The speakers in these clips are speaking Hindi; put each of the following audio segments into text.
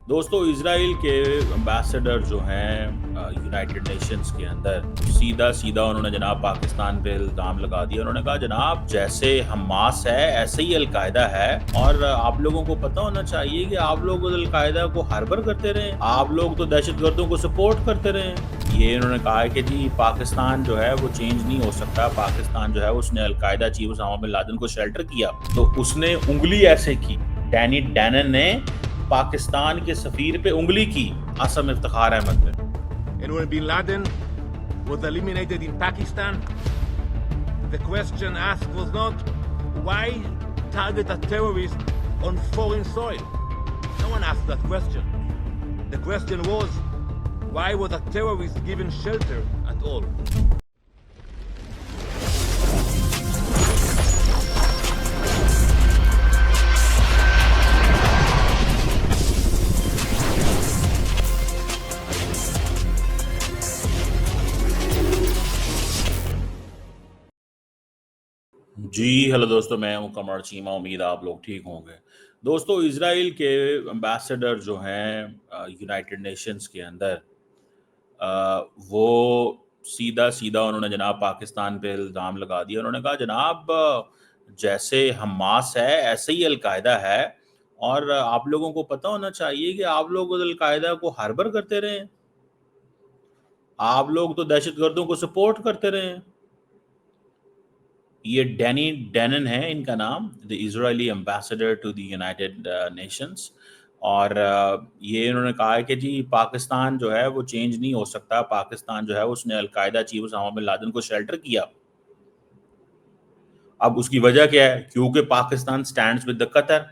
दोस्तों इसराइल के एम्बेसडर जो हैं यूनाइटेड नेशंस के अंदर सीधा सीधा उन्होंने जनाब पाकिस्तान पे इल्ज़ाम लगा दिया। उन्होंने कहा जनाब जैसे हमास है ऐसे ही अलकायदा है और आप लोगों को पता होना चाहिए कि आप लोग अलकायदा को हार्बर करते रहे, आप लोग तो दहशतगर्दों को सपोर्ट करते रहे। ये इन्होंने कहा है कि जी पाकिस्तान जो है वो चेंज नहीं हो सकता। पाकिस्तान जो है उसने Al Qaeda chief Osama bin Laden को शेल्टर किया तो उसने उंगली ऐसे की। डैनी डैनन ने पाकिस्तान के सफीर पे उंगली की आसम इफ्तिखार अहमद पे। And when bin Laden was eliminated in Pakistan, the question asked was not why target a terrorist on foreign soil. No one asked that question. The question was why was a terrorist given shelter at all? जी हेलो दोस्तों, मैं हूं कमर चीमा। उम्मीद आप लोग ठीक होंगे। दोस्तों इसराइल के एम्बेसडर जो हैं यूनाइटेड नेशंस के अंदर वो सीधा सीधा उन्होंने जनाब पाकिस्तान पे इल्ज़ाम लगा दिया। उन्होंने कहा जनाब जैसे हमास है ऐसे ही अलकायदा है और आप लोगों को पता होना चाहिए कि आप लोग अलकायदा को हार्बर करते रहे, आप लोग तो दहशतगर्दों को सपोर्ट करते रहे। ये डैनी डैनन है इनका नाम, the Israeli ambassador to the United Nations. और ये इन्होंने कहा है कि जी पाकिस्तान जो है वो चेंज नहीं हो सकता। पाकिस्तान जो है उसने Al Qaeda chief Osama bin Laden को शेल्टर किया। अब उसकी वजह क्या है? क्योंकि Pakistan stands with the Qatar.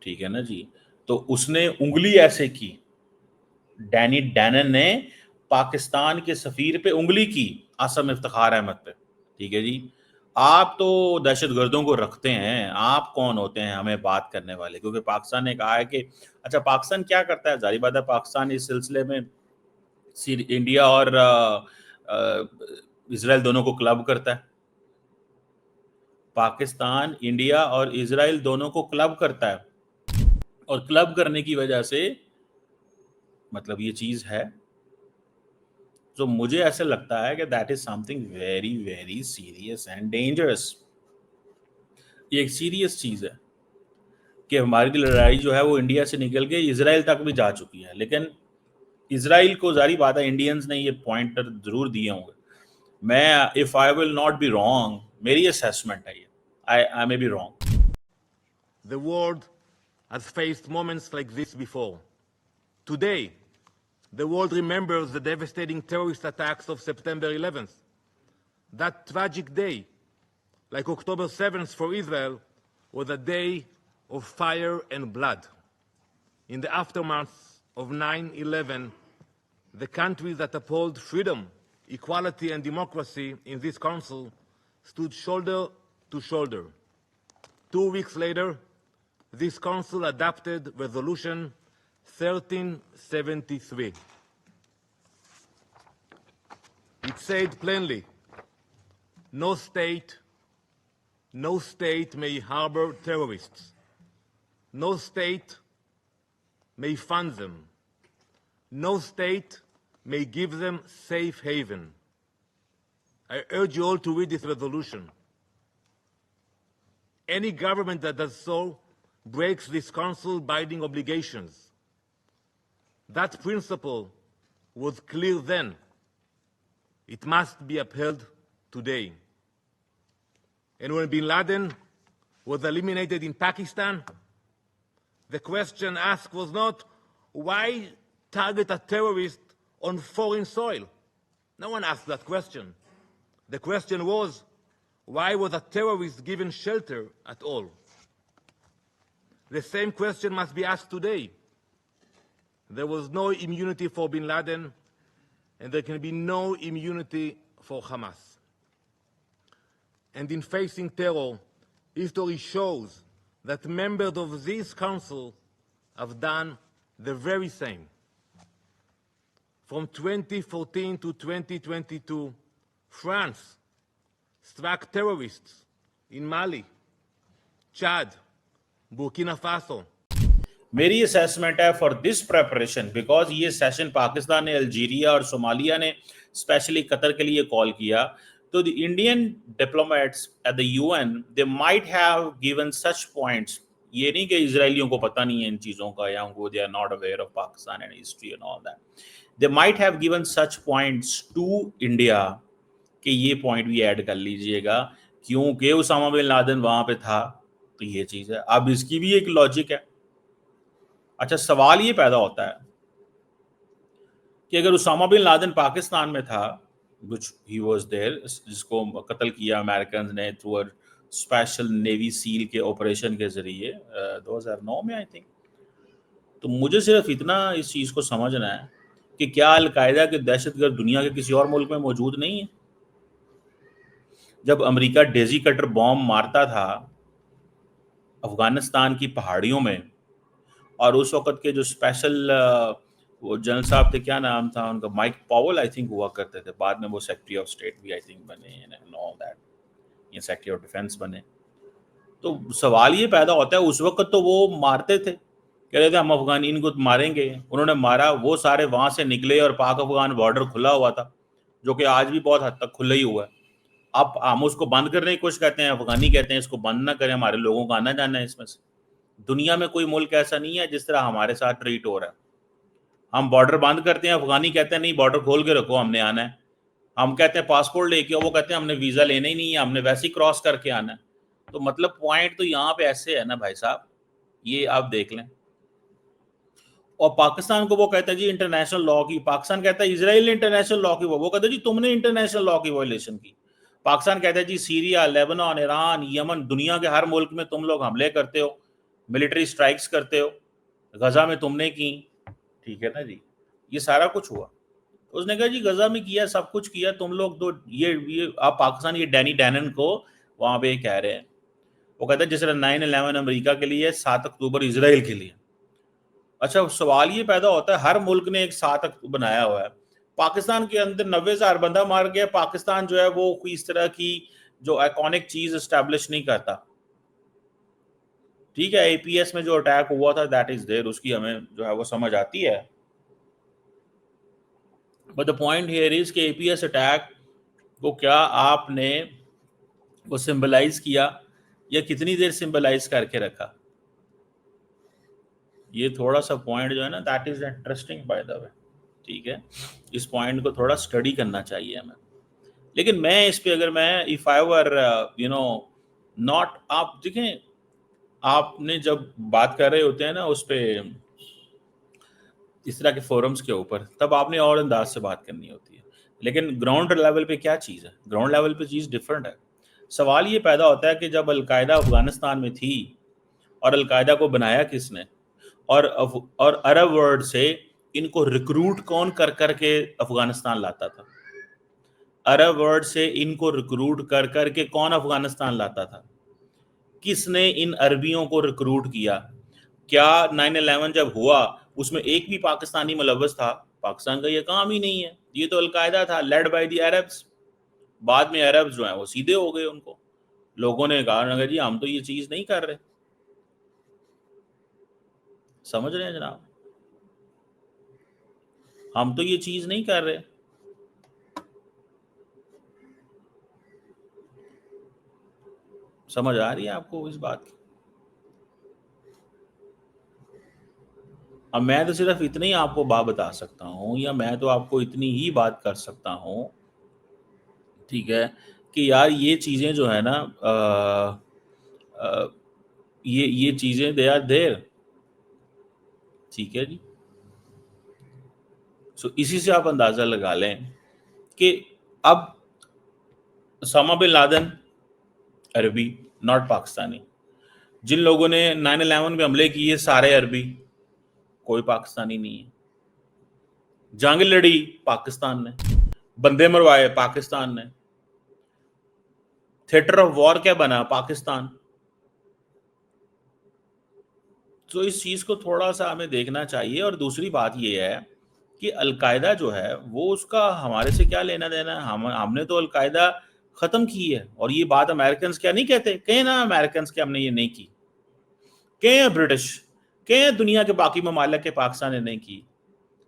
ठीक है ना जी। तो उसने उंगली ऐसे की, डैनी डैनन ने पाकिस्तान के सफीर पे उंगली की आसम इफ्तिखार अहमद पे। ठीक है जी। आप तो दहशतगर्दों को रखते हैं, आप कौन होते हैं हमें बात करने वाले? क्योंकि पाकिस्तान ने कहा है कि अच्छा पाकिस्तान क्या करता है, जारी बात है पाकिस्तान इस सिलसिले में इंडिया और इसराइल दोनों को क्लब करता है। पाकिस्तान इंडिया और इसराइल दोनों को क्लब करता है और क्लब करने की वजह से मतलब ये चीज है। तो मुझे ऐसा लगता है कि that is something very very serious and dangerous. ये एक सीरियस चीज है कि हमारी लड़ाई जो है वो इंडिया से निकल के इसराइल तक भी जा चुकी है। लेकिन इसराइल को जारी बात है इंडियंस ने ये पॉइंटर जरूर दिए होंगे। मैं if I will not be wrong, मेरी असेसमेंट है ये, I may be wrong. The world has faced moments like this before. Today, the world remembers the devastating terrorist attacks of September 11th. That tragic day, like October 7th for Israel, was a day of fire and blood. In the aftermath of 9/11, the countries that uphold freedom, equality, and democracy in this council stood shoulder to shoulder. 2 weeks later, this council adopted Resolution 1373. It said plainly, no state may harbor terrorists. No state may fund them. No state may give them safe haven. I urge you all to read this resolution. Any government that does so breaks this council binding obligations. That principle was clear then. It must be upheld today. And when bin Laden was eliminated in Pakistan, the question asked was not why target a terrorist on foreign soil. No one asked that question. The question was, why was a terrorist given shelter at all? The same question must be asked today. There was no immunity for bin Laden, and there can be no immunity for Hamas. And in facing terror, history shows that members of this council have done the very same. From 2014 to 2022, France struck terrorists in Mali, Chad, Burkina Faso. मेरी असेसमेंट है फॉर दिस प्रेपरेशन, बिकॉज ये सेशन पाकिस्तान ने, अल्जीरिया और सोमालिया ने स्पेशली कतर के लिए कॉल किया, तो the Indian diplomats at the UN they might have given such points. ये नहीं कि इजरायलियों को पता नहीं है इन चीज़ों का, या उनको they are not aware of Pakistan and history and all that, they might have given such points to India कि ये पॉइंट भी ऐड कर लीजिएगा, क्योंकि उसामा बिन लादेन वहां पे था, तो ये चीज़ है। अब इसकी भी एक लॉजिक है। अच्छा, सवाल ये पैदा होता है कि अगर उसामा बिन लादेन पाकिस्तान में था, which he was there, जिसको कत्ल किया अमेरिकन ने through a special navy seal के ऑपरेशन के जरिए 2009 में आई थिंक, तो मुझे सिर्फ इतना इस चीज़ को समझना है कि क्या अलकायदा के दहशतगर्द दुनिया के किसी और मुल्क में मौजूद नहीं है? जब अमेरिका डेजी कटर बॉम्ब मारता था अफगानिस्तान की पहाड़ियों में, और उस वक्त के जो स्पेशल वो जनरल साहब थे, क्या नाम था उनका, माइक पावेल आई थिंक हुआ करते थे, बाद में वो सेक्रेटरी ऑफ स्टेट भी आई थिंक बने एंड ऑल दैट, ये सेक्रेटरी ऑफ डिफेंस बने। तो सवाल ये पैदा होता है, उस वक्त तो वो मारते थे, कह रहे थे हम अफगानी इनको मारेंगे, उन्होंने मारा, वो सारे वहां से निकले और पाक अफगान बॉर्डर खुला हुआ था, जो कि आज भी बहुत हद तक खुला ही हुआ है। अब हम उसको बंद करने की कोशिश करते हैं, अफगानी कहते हैं इसको बंद ना करें, हमारे लोगों का आना जाना है इसमें से। दुनिया में कोई मुल्क ऐसा नहीं है जिस तरह हमारे साथ ट्रीट हो रहा है। हम बॉर्डर बंद करते हैं, अफगानी कहते हैं नहीं बॉर्डर खोल के रखो, हमने आना है। हम कहते हैं पासपोर्ट लेके आओ, वो कहते हैं हमने वीजा लेना ही नहीं है, हमने वैसे ही क्रॉस करके आना है। तो मतलब पॉइंट तो यहाँ पे ऐसे है ना भाई साहब, ये आप देख लें। और पाकिस्तान को वो कहता है जी इंटरनेशनल लॉ की, पाकिस्तान कहता है इजराइल ने इंटरनेशनल लॉ की, वो कहता है जी तुमने इंटरनेशनल लॉ की वायलेशन की। पाकिस्तान कहता है जी सीरिया, लेबनान, ईरान, यमन, दुनिया के हर मुल्क में तुम लोग हमले करते हो, मिलिट्री स्ट्राइक्स करते हो, गजा में तुमने की, ठीक है ना जी, ये सारा कुछ हुआ। उसने कहा जी गजा में किया, सब कुछ किया तुम लोग, तो ये आप पाकिस्तान, ये डैनी डैनन को वहां पे कह रहे हैं। वो कहता है जिस तरह 9/11 अमेरिका के लिए, 7 अक्टूबर इसराइल के लिए। अच्छा, सवाल ये पैदा होता है, हर मुल्क ने एक 7 अक्टूबर बनाया हुआ है, पाकिस्तान के अंदर 90,000 बंदा मार गया, पाकिस्तान जो है वो कोई इस तरह की जो आइकॉनिक चीज एस्टैब्लिश नहीं करता। ठीक है, एपीएस में जो अटैक हुआ था दैट इज देयर, उसकी हमें जो है वो समझ आती है, but the point here is कि एपीएस अटैक को क्या आपने वो सिंबलाइज किया, या कितनी देर सिंबलाइज करके रखा? ये थोड़ा सा पॉइंट जो है ना, that is interesting by the way. ठीक है, इस पॉइंट को थोड़ा स्टडी करना चाहिए हमें। लेकिन मैं इस पे, अगर मैं if I were you know not, आप देखें, आपने जब बात कर रहे होते हैं ना उस पे, इस तरह के फोरम्स के ऊपर, तब आपने और अंदाज से बात करनी होती है। लेकिन ग्राउंड लेवल पे क्या चीज़ है, ग्राउंड लेवल पे चीज़ डिफरेंट है। सवाल ये पैदा होता है कि जब अलकायदा अफगानिस्तान में थी, और अलकायदा को बनाया किसने, और अरब वर्ल्ड से इनको रिक्रूट कौन कर करके अफगानिस्तान लाता था? अरब वर्ल्ड से इनको रिक्रूट कर करके कौन अफगानिस्तान लाता था? किसने इन अरबियों को रिक्रूट किया? क्या 9/11 जब हुआ उसमें एक भी पाकिस्तानी मुलव्वस था? पाकिस्तान का ये काम ही नहीं है, ये तो अलकायदा था, लेड बाय द अरब्स। बाद में अरब जो है वो सीधे हो गए, उनको लोगों ने कहा जी हम तो ये चीज नहीं कर रहे। समझ रहे हैं जनाब, हम तो ये चीज नहीं कर रहे। समझ आ रही है आपको इस बात की? अब मैं तो सिर्फ इतनी ही आपको बात बता सकता हूँ, या मैं तो आपको इतनी ही बात कर सकता हूँ, ठीक है, कि यार ये चीजें जो है ना, ये चीजें दे आर देयर। ठीक है जी, सो इसी से आप अंदाजा लगा लें कि अब उसामा बिन लादेन अरबी, नॉट पाकिस्तानी। जिन लोगों ने 9/11 में हमले किए सारे अरबी, कोई पाकिस्तानी नहीं है। जंग लड़ी पाकिस्तान ने, बंदे मरवाए पाकिस्तान ने, थिएटर ऑफ वॉर क्या बना? पाकिस्तान। तो इस चीज को थोड़ा सा हमें देखना चाहिए। और दूसरी बात ये है कि अलकायदा जो है वो, उसका हमारे से क्या लेना देना है? हमने तो अलकायदा खत्म की है। और ये बात अमेरिकन क्या नहीं कहते? कहे ना अमेरिकन के हमने ये नहीं की, कहे ब्रिटिश, कहें दुनिया के बाकी ममालिक के पाकिस्तान ने नहीं की,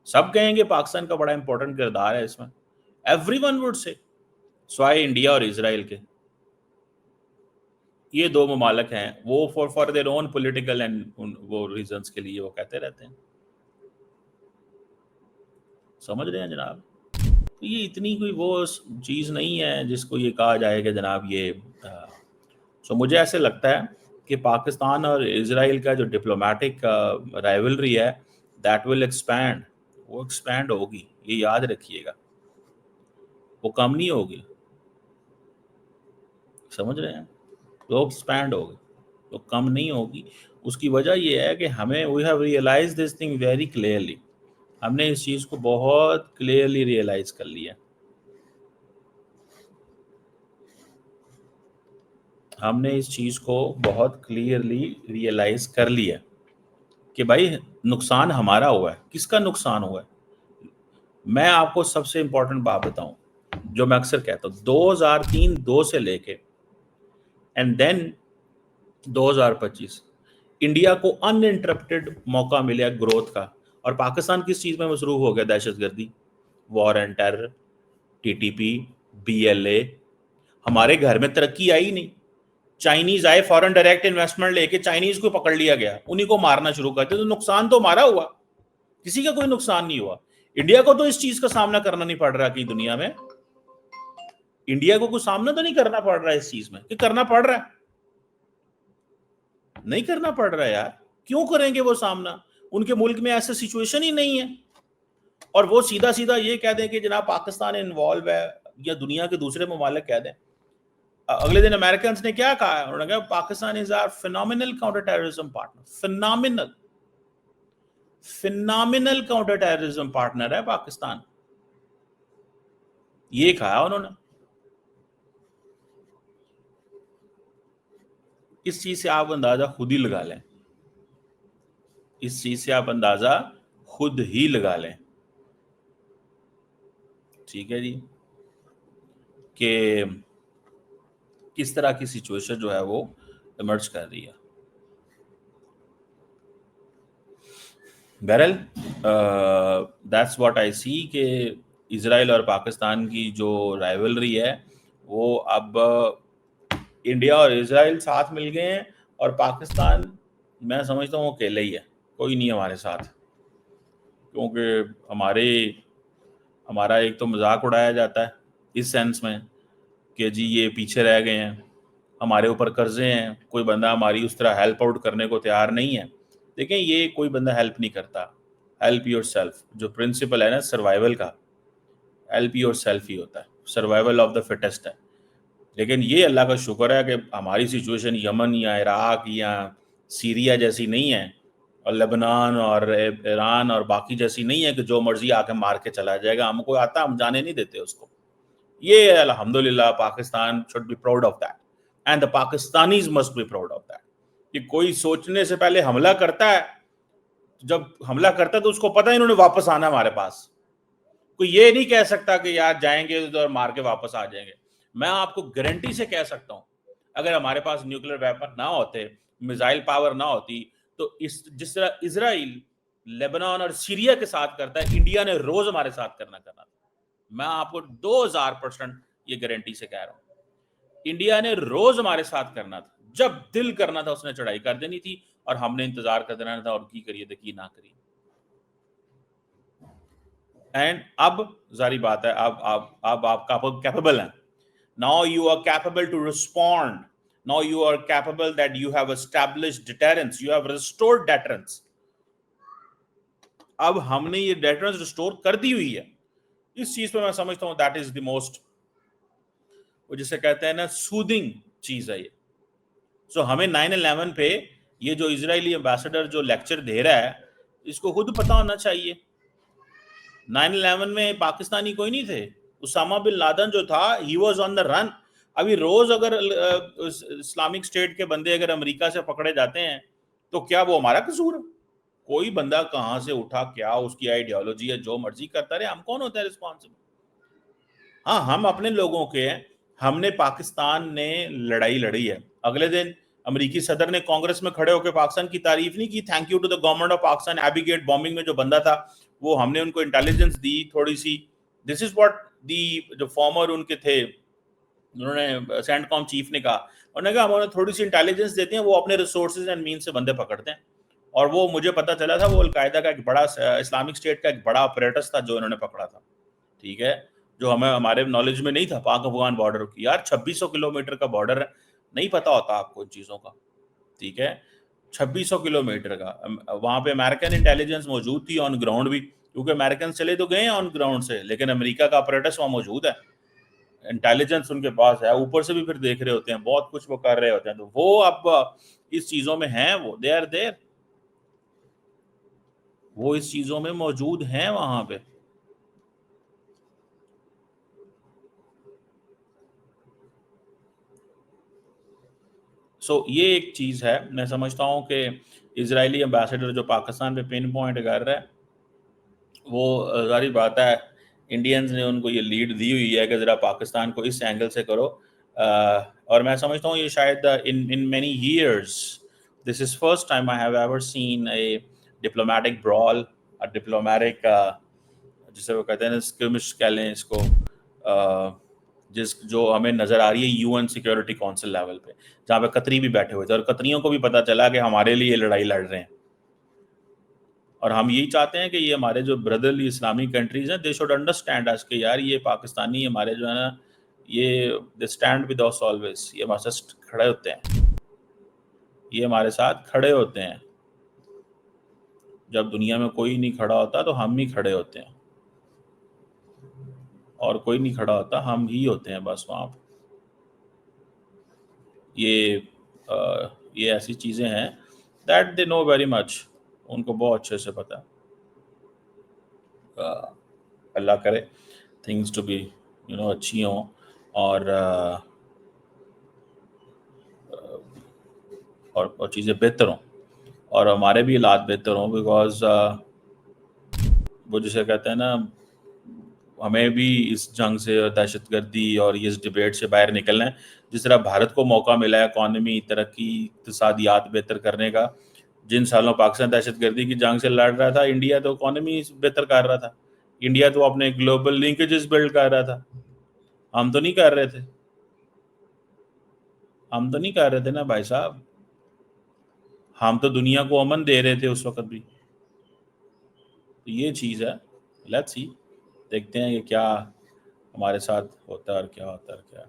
सब कहेंगे पाकिस्तान का बड़ा इंपॉर्टेंट किरदार है इसमें, एवरीवन वुड से, स्वाय इंडिया और इजराइल के। ये दो ममालिक हैं, वो for their own political and वो रीजंस के लिए वो कहते रहते हैं, समझ रहे हैं जनाब। तो ये इतनी कोई वो चीज़ नहीं है जिसको ये कहा जाए कि जनाब ये सो मुझे ऐसे लगता है कि पाकिस्तान और इजराइल का जो डिप्लोमेटिक राइवलरी है दैट विल एक्सपैंड, वो एक्सपैंड होगी, ये याद रखिएगा, वो कम नहीं होगी, समझ रहे हैं, वो एक्सपैंड होगी, तो कम नहीं होगी। उसकी वजह ये है कि हमें we have realize this thing very clearly, हमने इस चीज़ को बहुत क्लियरली रियलाइज कर लिया, हमने इस चीज़ को बहुत क्लियरली रियलाइज कर लिया कि भाई नुकसान हमारा हुआ है। किसका नुकसान हुआ है? मैं आपको सबसे इंपॉर्टेंट बात बताऊं जो मैं अक्सर कहता हूं, 2003 से लेके एंड देन 2025 इंडिया को अनइंटरप्टेड मौका मिला ग्रोथ का, और पाकिस्तान किस चीज़ में मसरूफ हो गया? दहशतगर्दी, war and terror, TTP, BLA. हमारे घर में तरक्की आई नहीं, चाइनीज आए, फॉरेन डायरेक्ट इन्वेस्टमेंट लेके चाइनीज को पकड़ लिया गया, उन्हीं को मारना शुरू कर दिया, तो नुकसान तो हमारा हुआ, किसी का कोई नुकसान नहीं हुआ। इंडिया को तो इस चीज का सामना करना नहीं पड़ रहा कि दुनिया में, इंडिया को कुछ सामना तो नहीं करना पड़ रहा है इस चीज में, कि करना पड़ रहा है? नहीं करना पड़ रहा है यार, क्यों करेंगे वो सामना? उनके मुल्क में ऐसा सिचुएशन ही नहीं है, और वो सीधा सीधा ये कह दें कि जनाब पाकिस्तान इन्वॉल्व है, या दुनिया के दूसरे ममालिक कह दें। अगले दिन अमेरिकन ने क्या कहा? उन्होंने कहा Pakistan is our phenomenal counter terrorism partner, phenomenal counter terrorism partner है पाकिस्तान, ये कहा उन्होंने। इस चीज से आप अंदाजा खुद ही लगा लें, इस चीज से आप अंदाजा खुद ही लगा लें, ठीक है जी, कि किस तरह की सिचुएशन जो है वो इमर्ज कर रही है। बहरहाल दैट्स व्हाट आई सी कि इजराइल और पाकिस्तान की जो राइवलरी है वो अब इंडिया और इजराइल साथ मिल गए हैं, और पाकिस्तान मैं समझता हूँ अकेले ही है, कोई नहीं हमारे साथ, क्योंकि हमारा एक तो मजाक उड़ाया जाता है इस सेंस में कि जी ये पीछे रह गए हैं, हमारे ऊपर कर्जे हैं, कोई बंदा हमारी उस तरह हेल्प आउट करने को तैयार नहीं है। देखें ये कोई बंदा हेल्प नहीं करता, हेल्प योर सेल्फ, जो प्रिंसिपल है ना सर्वाइवल का, हेल्प योर सेल्फ ही होता है, सर्वाइवल ऑफ द फिटेस्ट है। लेकिन ये अल्लाह का शुक्र है कि हमारी सिचुएशन यमन या इराक या सीरिया जैसी नहीं है, और लेबनान और ईरान और बाकी जैसी नहीं है कि जो मर्जी आके मार के चला जाएगा, हमको आता हम जाने नहीं देते उसको। ये अल्हम्दुलिल्लाह Pakistan should be proud of that, and the Pakistanis must be proud of that. कि कोई सोचने से पहले हमला करता है, जब हमला करता है तो उसको पता है इन्होंने वापस आना हमारे पास, कोई ये नहीं कह सकता कि यार जाएंगे और मार के वापस आ जाएंगे। मैं आपको गारंटी से कह सकता हूं, अगर हमारे पास न्यूक्लियर वेपन ना होते, मिसाइल पावर ना होती, तो जिस तरह इजराइल लेबनान और सीरिया के साथ करता है, इंडिया ने रोज हमारे साथ करना था। मैं आपको 2000% ये गारंटी से कह रहा हूं, इंडिया ने रोज हमारे साथ करना था, जब दिल करना था उसने चढ़ाई कर देनी थी, और हमने इंतजार कर देना था, और की करिए तो की ना करिए। एंड अब जारी बात है, अब आप कैपेबल हैं, now you are capable to respond, now you are capable that you have established deterrence, you have restored deterrence. अब हमने ये डिटरेंस रिस्टोर कर दी हुई है, इस चीज पे मैं समझता हूं दैट इज द मोस्ट, वो जिसे कहते हैं ना सूदिंग चीज है ये। सो हमें 9/11 पे ये जो इजरायली एम्बेसडर जो लेक्चर दे रहा है, इसको खुद पता होना चाहिए। 9/11 में पाकिस्तानी कोई नहीं थे, उसामा बिन लादेन जो था he was on the run. अभी रोज अगर इस्लामिक स्टेट के बंदे अगर अमेरिका से पकड़े जाते हैं तो क्या वो हमारा कसूर है? कोई बंदा कहां से उठा, क्या उसकी आइडियोलॉजी है, जो मर्जी करता रहे, हम कौन होता है रिस्पॉन्सिबल? हाँ, हम अपने लोगों के हैं, हमने पाकिस्तान ने लड़ाई लड़ी है। अगले दिन अमेरिकी सदर ने कांग्रेस में खड़े होकर पाकिस्तान की तारीफ नहीं की, thank you to the government of Pakistan, Abbey Gate bombing में जो बंदा था वो हमने उनको इंटेलिजेंस दी थोड़ी सी। दिस इज व्हाट दी जो फॉर्मर उनके थे, उन्होंने सेंटकॉम चीफ ने कहा, उन्होंने कहा हम उन्हें थोड़ी सी इंटेलिजेंस देते हैं, वो अपने रिसोर्सेज एंड मीन से बंदे पकड़ते हैं। और वो मुझे पता चला था वो अलकायदा का एक बड़ा, इस्लामिक स्टेट का एक बड़ा ऑपरेटस था जो इन्होंने पकड़ा था, ठीक है, जो हमें हमारे नॉलेज में नहीं था। पाक अफगान बॉर्डर की यार 2600 किलोमीटर का बॉर्डर है, नहीं पता होता आपको इन चीज़ों का, ठीक है, 2600 किलोमीटर का। वहाँ पे अमेरिकन इंटेलिजेंस मौजूद थी ऑन ग्राउंड भी, क्योंकि अमेरिकन चले तो गए हैं ऑन ग्राउंड से, लेकिन अमेरिका का ऑपरेटस वहाँ मौजूद है, इंटेलिजेंस उनके पास है, ऊपर से भी फिर देख रहे होते हैं, बहुत कुछ वो कर रहे होते हैं। तो वो अब इस चीज़ों में हैं, वो दे आर देयर, वो इस चीज़ों में मौजूद हैं वहाँ पे। ये एक चीज़ है, मैं समझता हूँ कि इजरायली एम्बेसडर जो पाकिस्तान पे पिन पॉइंट कर रहा है, वो जाहिर बात है इंडियंस ने उनको ये लीड दी हुई है कि ज़रा पाकिस्तान को इस एंगल से करो। और मैं समझता हूँ ये शायद in many years this is first time I have ever seen A diplomatic brawl, a diplomatic, जिसे वो कहते हैं ना स्किमिश कह लें इसको, जो हमें नज़र आ रही है यूएन सिक्योरिटी काउंसिल लेवल पे, जहाँ पे कतरी भी बैठे हुए थे और कतरियों को भी पता चला कि हमारे लिए लड़ाई लड़ रहे हैं। और हम यही चाहते हैं कि ये हमारे जो ब्रदरली इस्लामिक कंट्रीज हैं, दे शुड अंडरस्टैंड अस कि यार ये पाकिस्तानी हमारे जो है ना, ये they stand with us always, ये हमारे साथ खड़े होते हैं, ये हमारे साथ खड़े होते हैं। जब दुनिया में कोई नहीं खड़ा होता तो हम ही खड़े होते हैं, और कोई नहीं खड़ा होता, हम ही होते हैं बस वहाँ पे। ये ऐसी चीज़ें हैं that they know very much, उनको बहुत अच्छे से पता है। अल्लाह करे थिंग्स टू बी अच्छी हों, और और चीज़ें बेहतर हों, और हमारे भी हालात बेहतर हों, बिकॉज वो जिसे कहते हैं ना, हमें भी इस जंग से, दहशतगर्दी और इस डिबेट से बाहर निकलना है। जिस तरह भारत को मौका मिला है इकॉनमी, तरक्की, इक़्तिसादियात बेहतर करने का, जिन सालों पाकिस्तान दहशतगर्दी की जंग से लड़ रहा था, इंडिया तो इकॉनमी बेहतर कर रहा था, इंडिया तो अपने ग्लोबल लिंकेजेस बिल्ड कर रहा था। हम तो नहीं कर रहे थे, हम तो नहीं कर रहे थे ना भाई साहब, हम तो दुनिया को अमन दे रहे थे उस वक्त भी। तो ये चीज़ है, लेट्स सी, देखते हैं कि क्या हमारे साथ होता है और क्या होता है क्या।